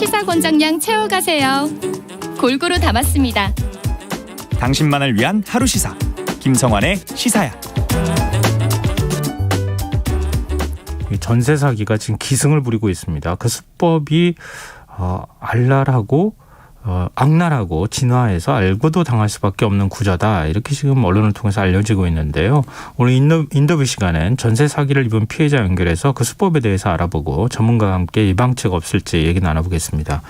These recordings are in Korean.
시사 권장량 채워가세요. 골고루 담았습니다. 당신만을 위한 하루 시사 김성환의 시사야. 전세 사기가 지금 기승을 부리고 있습니다. 그 수법이 알랄하고 악랄하고 진화해서 알고도 당할 수밖에 없는 구조다. 이렇게 지금 언론을 통해서 알려지고 있는데요. 오늘 인터뷰 시간엔 전세 사기를 입은 피해자 연결해서 그 수법에 대해서 알아보고 전문가와 함께 예방책 없을지 얘기 나눠보겠습니다.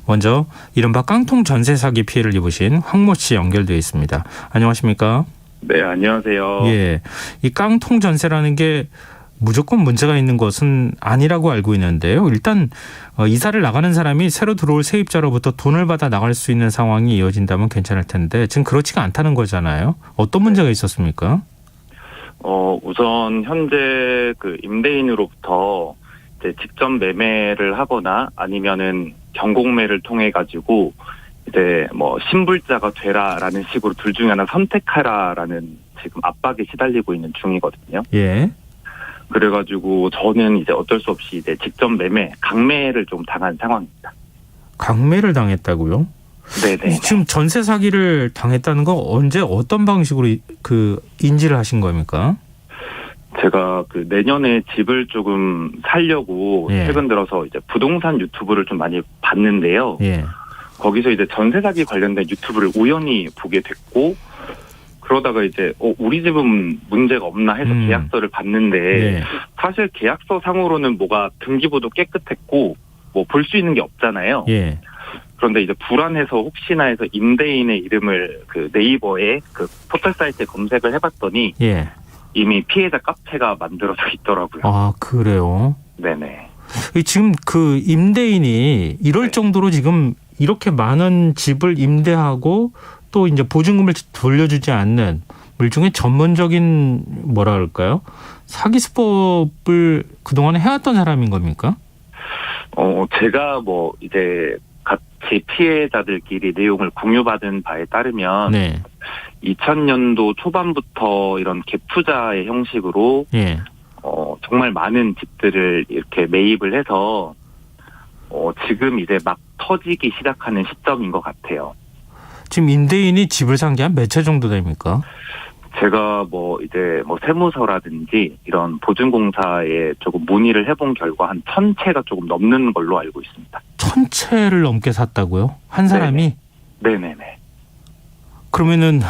먼저 이른바 깡통 전세 사기 피해를 입으신 황모 씨 연결되어 있습니다. 안녕하십니까? 네, 안녕하세요. 예, 이 깡통 전세라는 게 무조건 문제가 있는 것은 아니라고 알고 있는데요. 일단 이사를 나가는 사람이 새로 들어올 세입자로부터 돈을 받아 나갈 수 있는 상황이 이어진다면 괜찮을 텐데 지금 그렇지가 않다는 거잖아요. 어떤 문제가 있었습니까? 우선 현재 그 임대인으로부터 이제 직접 매매를 하거나 아니면은 경공매를 통해 가지고 이제 뭐 신불자가 되라라는 식으로 둘 중에 하나 선택하라라는 지금 압박에 시달리고 있는 중이거든요. 예. 그래가지고 저는 이제 어쩔 수 없이 이제 직접 매매, 강매를 좀 당한 상황입니다. 강매를 당했다고요? 네네. 지금 전세 사기를 당했다는 건 언제 어떤 방식으로 그 인지를 하신 겁니까? 제가 그 내년에 집을 조금 살려고 예. 최근 들어서 이제 부동산 유튜브를 좀 많이 봤는데요. 예. 거기서 이제 전세 사기 관련된 유튜브를 우연히 보게 됐고 그러다가 이제 우리 집은 문제가 없나 해서 계약서를 봤는데 예. 사실 계약서 상으로는 뭐가 등기부도 깨끗했고 뭐 볼 수 있는 게 없잖아요. 예. 그런데 이제 불안해서 혹시나 해서 임대인의 이름을 그 네이버에 그 포털 사이트에 검색을 해봤더니 예. 이미 피해자 카페가 만들어져 있더라고요. 아, 그래요? 네네. 지금 그 임대인이 이럴 네. 정도로 지금 이렇게 많은 집을 임대하고 또 이제 보증금을 돌려주지 않는 일종의 전문적인 뭐라 그럴까요? 사기 수법을 그동안에 해왔던 사람인 겁니까? 제가 뭐 이제 같이 피해자들끼리 내용을 공유받은 바에 따르면 네. 2000년도 초반부터 이런 갭 투자의 형식으로 예. 정말 많은 집들을 이렇게 매입을 해서 지금 이제 막 터지기 시작하는 시점인 것 같아요. 지금 임대인이 집을 산 게 한 몇 채 정도 됩니까? 제가 뭐 이제 뭐 세무서라든지 이런 보증공사에 조금 문의를 해본 결과 한 1000채가 조금 넘는 걸로 알고 있습니다. 1000채를 넘게 샀다고요? 한 사람이? 네네네. 그러면은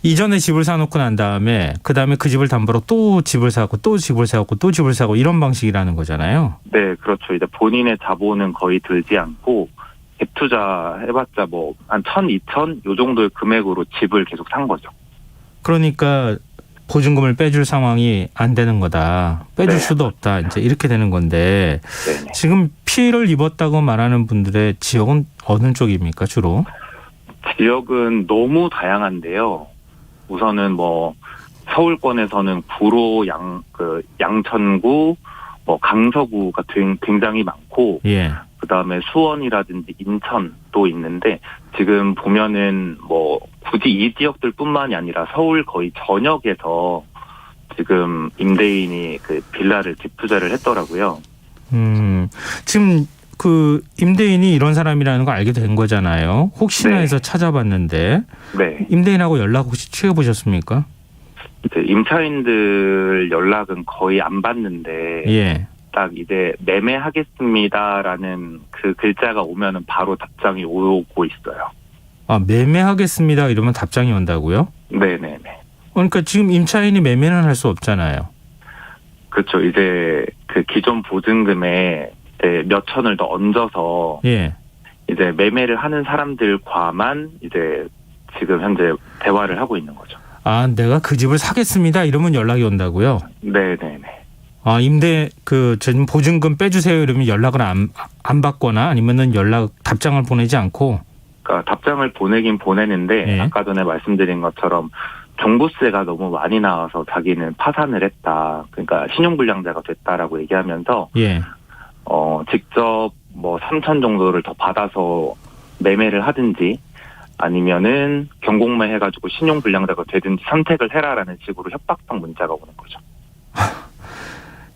이전에 집을 사놓고 난 다음에 그다음에 그 집을 담보로 또 집을 사고 또 집을 사고 또 집을 사고 이런 방식이라는 거잖아요. 네, 그렇죠. 이제 본인의 자본은 거의 들지 않고 갭 투자 해봤자 뭐 한 1000, 2000 요 정도의 금액으로 집을 계속 산 거죠. 그러니까 보증금을 빼줄 상황이 안 되는 거다. 빼줄 네. 수도 없다. 이제 이렇게 되는 건데 네네. 지금 피해를 입었다고 말하는 분들의 지역은 어느 쪽입니까 주로? 지역은 너무 다양한데요. 우선은 뭐 서울권에서는 구로, 양천구, 뭐 강서구가 굉장히 많고, 예. 그 다음에 수원이라든지 인천도 있는데 지금 보면은 뭐 굳이 이 지역들뿐만이 아니라 서울 거의 전역에서 지금 임대인이 그 빌라를 딥투자를 했더라고요. 지금 그 임대인이 이런 사람이라는 걸 알게 된 거잖아요. 혹시나 네. 해서 찾아봤는데 네. 임대인하고 연락 혹시 취해보셨습니까? 이제 임차인들 연락은 거의 안 받는데 예. 딱 이제 매매하겠습니다라는 그 글자가 오면은 바로 답장이 오고 있어요. 아, 매매하겠습니다 이러면 답장이 온다고요? 네네네. 그러니까 지금 임차인이 매매는 할 수 없잖아요. 그렇죠. 이제 그 기존 보증금에 이제 몇 천을 더 얹어서 예. 이제 매매를 하는 사람들과만 이제 지금 현재 대화를 하고 있는 거죠. 아, 내가 그 집을 사겠습니다 이러면 연락이 온다고요? 네네네. 아, 지금 보증금 빼주세요 이러면 연락을 안 받거나 아니면은 답장을 보내지 않고. 그러니까 답장을 보내긴 보내는데 네. 아까 전에 말씀드린 것처럼 종부세가 너무 많이 나와서 자기는 파산을 했다. 그러니까 신용불량자가 됐다라고 얘기하면서 예. 직접 뭐 3천 정도를 더 받아서 매매를 하든지 아니면은 경공매 해가지고 신용불량자가 되든지 선택을 해라라는 식으로 협박성 문자가 오는 거죠.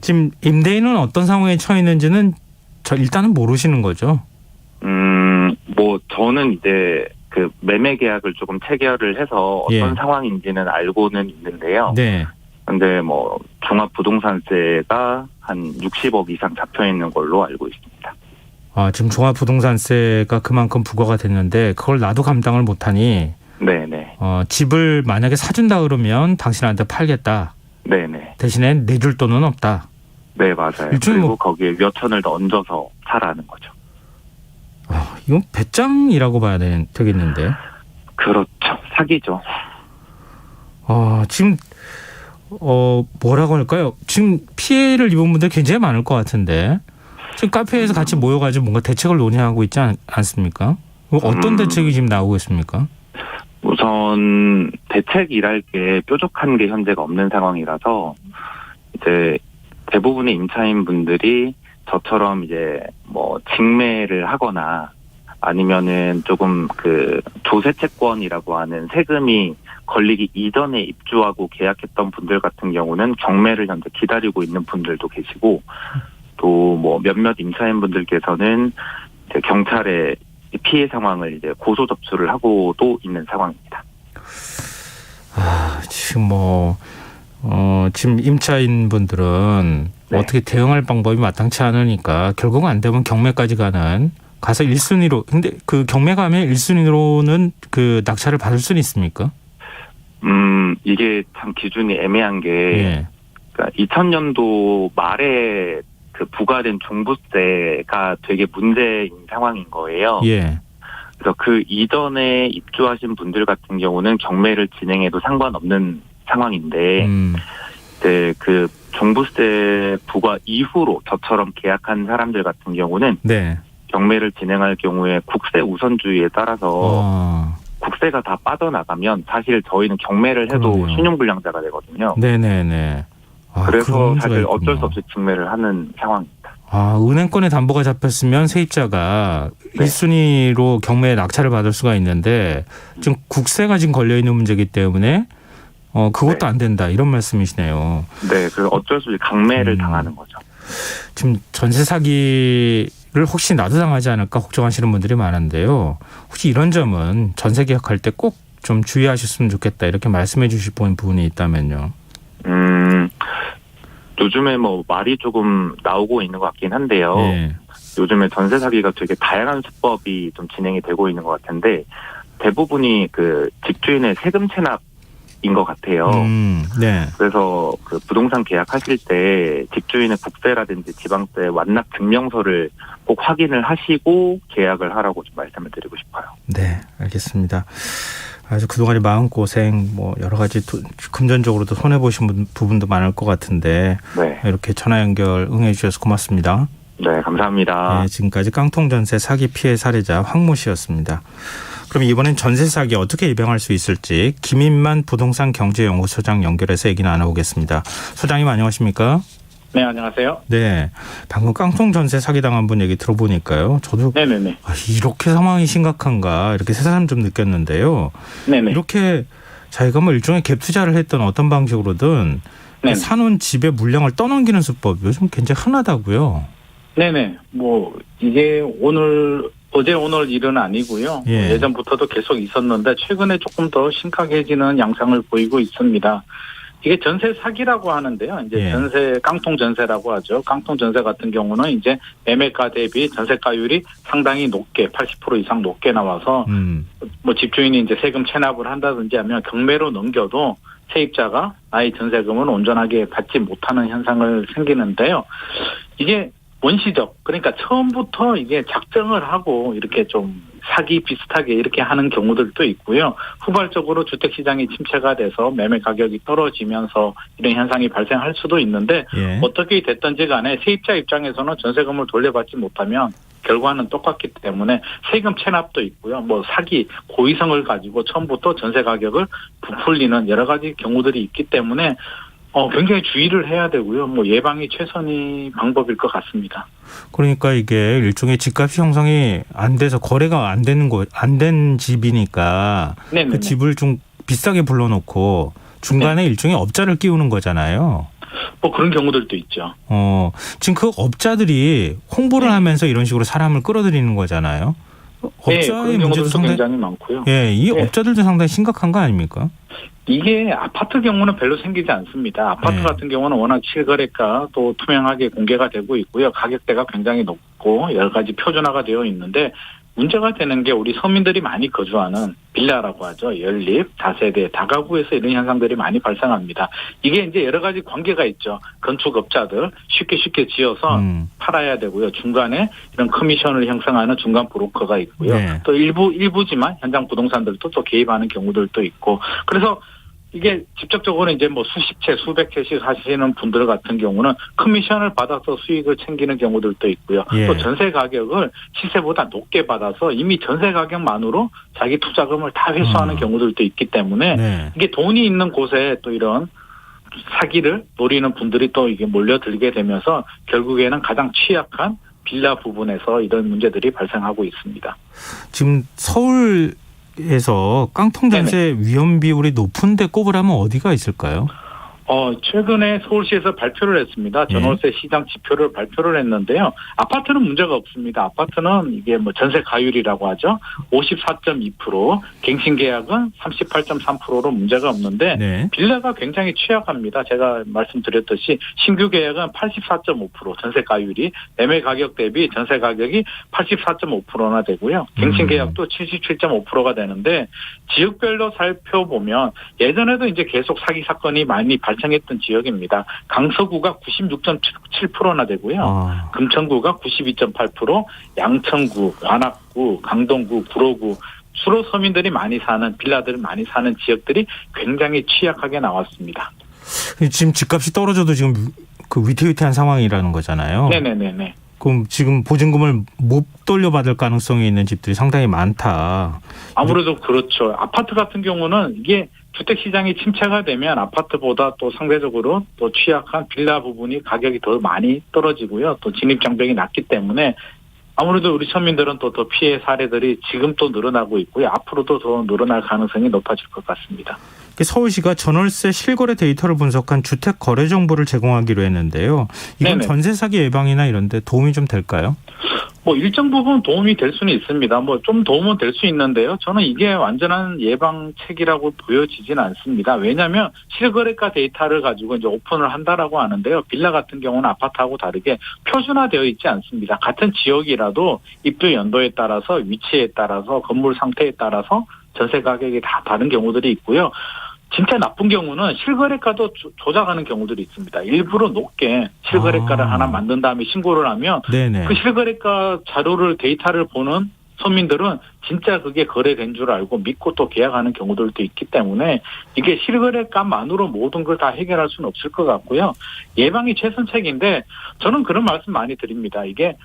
지금 임대인은 어떤 상황에 처했는지는 일단은 모르시는 거죠? 저는 이제 그 매매 계약을 조금 체결을 해서 어떤 예. 상황인지는 알고는 있는데요. 네. 근데 뭐 종합부동산세가 한 60억 이상 잡혀 있는 걸로 알고 있습니다. 아, 지금 종합부동산세가 그만큼 부과가 됐는데 그걸 나도 감당을 못하니 네네. 집을 만약에 사준다 그러면 당신한테 팔겠다. 네네. 대신에 내줄 돈은 없다. 네, 맞아요. 일종의 그리고 거기에 몇 천을 더 얹어서 사라는 거죠. 이건 배짱이라고 봐야 되겠는데. 그렇죠. 사기죠. 지금 뭐라고 할까요? 지금 피해를 입은 분들 굉장히 많을 것 같은데 지금 카페에서 같이 모여가지고 뭔가 대책을 논의하고 있지 않습니까? 어떤 대책이 지금 나오고 있습니까? 우선 대책이랄 게 뾰족한 게 현재가 없는 상황이라서 이제 대부분의 임차인 분들이 저처럼 이제 뭐 직매를 하거나 아니면은 조금 그 조세채권이라고 하는 세금이 걸리기 이전에 입주하고 계약했던 분들 같은 경우는 경매를 현재 기다리고 있는 분들도 계시고 또 뭐 몇몇 임차인 분들께서는 이제 경찰에 피해 상황을 이제 고소 접수를 하고도 있는 상황입니다. 지금 지금 임차인 분들은 네. 어떻게 대응할 방법이 마땅치 않으니까 결국 안 되면 경매까지 가서 1순위로 근데 그 경매 가면 1순위로는 그 낙찰을 받을 수는 있습니까? 이게 참 기준이 애매한 게 예. 그러니까 2000년도 말에 그 부과된 종부세가 되게 문제인 상황인 거예요. 예. 그래서 그 이전에 입주하신 분들 같은 경우는 경매를 진행해도 상관없는 상황인데 이제 그 종부세 부과 이후로 저처럼 계약한 사람들 같은 경우는 네. 경매를 진행할 경우에 국세 우선주의에 따라서 국세가 다 빠져나가면 사실 저희는 경매를 해도 그러네요. 신용불량자가 되거든요. 네네네. 그래서 사실 어쩔 수 없이 직매를 하는 상황입니다. 은행권의 담보가 잡혔으면 세입자가 네. 1순위로 경매에 낙찰을 받을 수가 있는데 지금 국세가 지금 걸려있는 문제이기 때문에 그것도 네. 안 된다 이런 말씀이시네요. 네, 그래서 어쩔 수 없이 강매를 당하는 거죠. 지금 전세 사기를 혹시 나도 당하지 않을까 걱정하시는 분들이 많은데요. 혹시 이런 점은 전세 계약할 때 꼭 좀 주의하셨으면 좋겠다 이렇게 말씀해 주실 부분이 있다면요. 요즘에 뭐 말이 조금 나오고 있는 것 같긴 한데요. 네. 요즘에 전세 사기가 되게 다양한 수법이 좀 진행이 되고 있는 것 같은데 대부분이 그 집주인의 세금 체납인 것 같아요. 네. 그래서 그 부동산 계약하실 때 집주인의 국세라든지 지방세 완납 증명서를 꼭 확인을 하시고 계약을 하라고 좀 말씀을 드리고 싶어요. 네, 알겠습니다. 아주 그동안의 마음고생 여러 가지 금전적으로도 손해보신 부분도 많을 것 같은데 네. 이렇게 전화 연결 응해 주셔서 고맙습니다. 네, 감사합니다. 네, 지금까지 깡통전세 사기 피해 사례자 황모 씨였습니다. 그럼 이번엔 전세 사기 어떻게 예방할 수 있을지 김인만 부동산 경제연구소장 연결해서 얘기 나눠보겠습니다. 소장님 안녕하십니까? 네, 안녕하세요. 네, 방금 깡통전세 사기당한 분 얘기 들어보니까요. 저도 네네네. 이렇게 상황이 심각한가 이렇게 새삼 좀 느꼈는데요. 네네. 이렇게 자기가 일종의 갭 투자를 했던 어떤 방식으로든 네네. 사놓은 집의 물량을 떠넘기는 수법 요즘 굉장히 흔하다고요. 네네. 이게 어제 오늘 일은 아니고요. 예. 예전부터도 계속 있었는데 최근에 조금 더 심각해지는 양상을 보이고 있습니다. 이게 전세 사기라고 하는데요. 이제 예. 전세 깡통 전세라고 하죠. 깡통 전세 같은 경우는 이제 매매가 대비 전세가율이 상당히 높게 80% 이상 높게 나와서 집주인이 이제 세금 체납을 한다든지 하면 경매로 넘겨도 세입자가 나의 전세금은 온전하게 받지 못하는 현상을 생기는데요. 이게 원시적, 그러니까 처음부터 이게 작정을 하고 이렇게 좀 사기 비슷하게 이렇게 하는 경우들도 있고요. 후발적으로 주택시장이 침체가 돼서 매매 가격이 떨어지면서 이런 현상이 발생할 수도 있는데 예. 어떻게 됐든지 간에 세입자 입장에서는 전세금을 돌려받지 못하면 결과는 똑같기 때문에 세금 체납도 있고요. 사기, 고의성을 가지고 처음부터 전세 가격을 부풀리는 여러 가지 경우들이 있기 때문에 굉장히 주의를 해야 되고요. 예방이 최선의 방법일 것 같습니다. 그러니까 이게 일종의 집값이 형성이 안 돼서 거래가 안 된 집이니까 네네네. 그 집을 좀 비싸게 불러놓고 중간에 일종의 업자를 끼우는 거잖아요. 그런 경우들도 있죠. 지금 그 업자들이 홍보를 하면서 이런 식으로 사람을 끌어들이는 거잖아요. 업자의 그런 문제도 경우들도 상당히 굉장히 많고요. 예, 이 네. 업자들도 상당히 심각한 거 아닙니까? 이게 아파트 경우는 별로 생기지 않습니다. 아파트 네. 같은 경우는 워낙 실거래가 또 투명하게 공개가 되고 있고요. 가격대가 굉장히 높고 여러 가지 표준화가 되어 있는데 문제가 되는 게 우리 서민들이 많이 거주하는 빌라라고 하죠. 연립, 다세대, 다가구에서 이런 현상들이 많이 발생합니다. 이게 이제 여러 가지 관계가 있죠. 건축업자들 쉽게 지어서 팔아야 되고요. 중간에 이런 커미션을 형성하는 중간 브로커가 있고요. 네. 또 일부지만 현장 부동산들도 또 개입하는 경우들도 있고. 그래서 이게 직접적으로 이제 뭐 수십 채, 수백 채씩 하시는 분들 같은 경우는 커미션을 받아서 수익을 챙기는 경우들도 있고요. 예. 또 전세 가격을 시세보다 높게 받아서 이미 전세 가격만으로 자기 투자금을 다 회수하는 경우들도 있기 때문에 네. 이게 돈이 있는 곳에 또 이런 사기를 노리는 분들이 또 이게 몰려들게 되면서 결국에는 가장 취약한 빌라 부분에서 이런 문제들이 발생하고 있습니다. 지금 서울에서 깡통 전세 위험 비율이 높은데 꼽으라면 어디가 있을까요? 최근에 서울시에서 발표를 했습니다. 전월세 시장 지표를 발표를 했는데요. 아파트는 문제가 없습니다. 아파트는 이게 뭐 전세 가율이라고 하죠. 54.2%, 갱신 계약은 38.3%로 문제가 없는데 네. 빌라가 굉장히 취약합니다. 제가 말씀드렸듯이 신규 계약은 84.5%, 전세 가율이 매매 가격 대비 전세 가격이 84.5%나 되고요. 갱신 계약도 77.5%가 되는데 지역별로 살펴보면 예전에도 이제 계속 사기 사건이 많이 발생했던 지역입니다. 강서구가 96.7%나 되고요. 금천구가 92.8%, 양천구, 관악구, 강동구, 구로구, 주로 서민들이 많이 사는 빌라들 많이 사는 지역들이 굉장히 취약하게 나왔습니다. 지금 집값이 떨어져도 지금 그 위태위태한 상황이라는 거잖아요. 네네네네. 그럼 지금 보증금을 못 돌려받을 가능성이 있는 집들이 상당히 많다. 아무래도 그렇죠. 아파트 같은 경우는 이게 주택시장이 침체가 되면 아파트보다 또 상대적으로 또 취약한 빌라 부분이 가격이 더 많이 떨어지고요. 또 진입장벽이 낮기 때문에 아무래도 우리 서민들은 또 더 피해 사례들이 지금 또 늘어나고 있고요. 앞으로도 더 늘어날 가능성이 높아질 것 같습니다. 서울시가 전월세 실거래 데이터를 분석한 주택 거래 정보를 제공하기로 했는데요. 이건 네네. 전세 사기 예방이나 이런 데 도움이 좀 될까요? 뭐 일정 부분 도움이 될 수는 있습니다. 뭐 좀 도움은 될 수 있는데요. 저는 이게 완전한 예방책이라고 보여지지는 않습니다. 왜냐하면 실거래가 데이터를 가지고 이제 오픈을 한다라고 하는데요. 빌라 같은 경우는 아파트하고 다르게 표준화되어 있지 않습니다. 같은 지역이라도 입주 연도에 따라서 위치에 따라서 건물 상태에 따라서 전세 가격이 다 다른 경우들이 있고요. 진짜 나쁜 경우는 실거래가도 조작하는 경우들이 있습니다. 일부러 높게 실거래가를 하나 만든 다음에 신고를 하면 네네. 그 실거래가 자료를 데이터를 보는 서민들은 진짜 그게 거래된 줄 알고 믿고 또 계약하는 경우들도 있기 때문에 이게 실거래가만으로 모든 걸 다 해결할 수는 없을 것 같고요. 예방이 최선책인데 저는 그런 말씀 많이 드립니다. 이게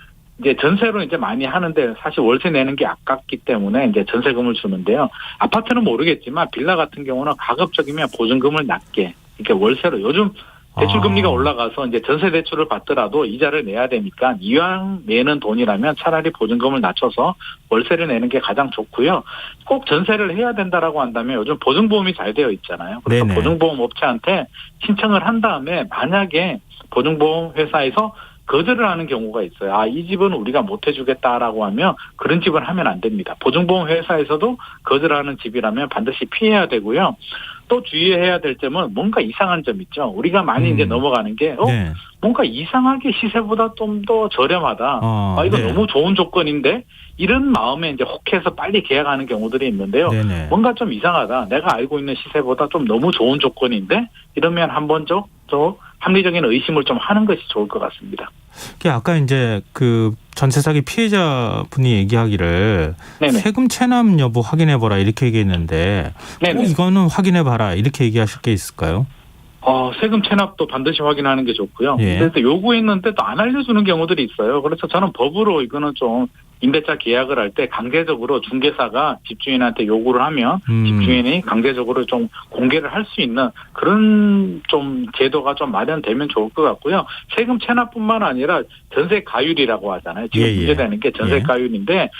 이제 전세로 이제 많이 하는데 사실 월세 내는 게 아깝기 때문에 이제 전세금을 주는데요. 아파트는 모르겠지만 빌라 같은 경우는 가급적이면 보증금을 낮게 이렇게 월세로 요즘 대출 금리가 올라가서 이제 전세 대출을 받더라도 이자를 내야 되니까 이왕 내는 돈이라면 차라리 보증금을 낮춰서 월세를 내는 게 가장 좋고요. 꼭 전세를 해야 된다라고 한다면 요즘 보증보험이 잘 되어 있잖아요. 그래서 네네. 보증보험 업체한테 신청을 한 다음에 만약에 보증보험 회사에서 거절을 하는 경우가 있어요. 이 집은 우리가 못 해주겠다라고 하면 그런 집은 하면 안 됩니다. 보증보험 회사에서도 거절하는 집이라면 반드시 피해야 되고요. 또 주의해야 될 점은 뭔가 이상한 점 있죠. 우리가 많이 이제 넘어가는 게 네. 뭔가 이상하게 시세보다 좀 더 저렴하다. 이거 네. 너무 좋은 조건인데 이런 마음에 이제 혹해서 빨리 계약하는 경우들이 있는데요. 네네. 뭔가 좀 이상하다. 내가 알고 있는 시세보다 좀 너무 좋은 조건인데 이러면 한번 좀 합리적인 의심을 좀 하는 것이 좋을 것 같습니다. 아까 이제 그 전세 사기 피해자분이 얘기하기를 네네. 세금 체납 여부 확인해보라 이렇게 얘기했는데 네네. 이거는 확인해봐라 이렇게 얘기하실 게 있을까요? 세금 체납도 반드시 확인하는 게 좋고요. 예. 그래서 요구했는데 또 안 알려주는 경우들이 있어요. 그래서 저는 법으로 이거는 좀 임대차 계약을 할 때 강제적으로 중개사가 집주인한테 요구를 하면 집주인이 강제적으로 좀 공개를 할 수 있는 그런 좀 제도가 좀 마련되면 좋을 것 같고요. 세금 체납뿐만 아니라 전세 가율이라고 하잖아요. 지금 문제되는 게 전세 가율인데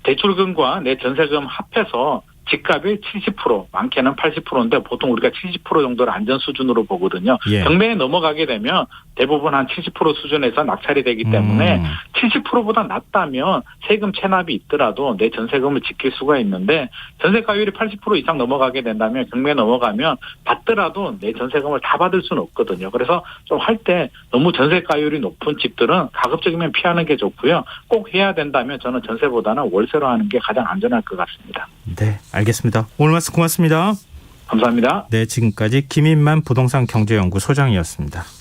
대출금과 내 전세금 합해서 집값이 70%, 많게는 80%인데 보통 우리가 70% 정도를 안전 수준으로 보거든요. 예. 경매에 넘어가게 되면 대부분 한 70% 수준에서 낙찰이 되기 때문에 70%보다 낮다면 세금 체납이 있더라도 내 전세금을 지킬 수가 있는데 전세가율이 80% 이상 넘어가게 된다면 경매에 넘어가면 받더라도 내 전세금을 다 받을 수는 없거든요. 그래서 좀 할 때 너무 전세가율이 높은 집들은 가급적이면 피하는 게 좋고요. 꼭 해야 된다면 저는 전세보다는 월세로 하는 게 가장 안전할 것 같습니다. 네, 알겠습니다. 오늘 말씀 고맙습니다. 감사합니다. 네, 지금까지 김인만 부동산 경제연구 소장이었습니다.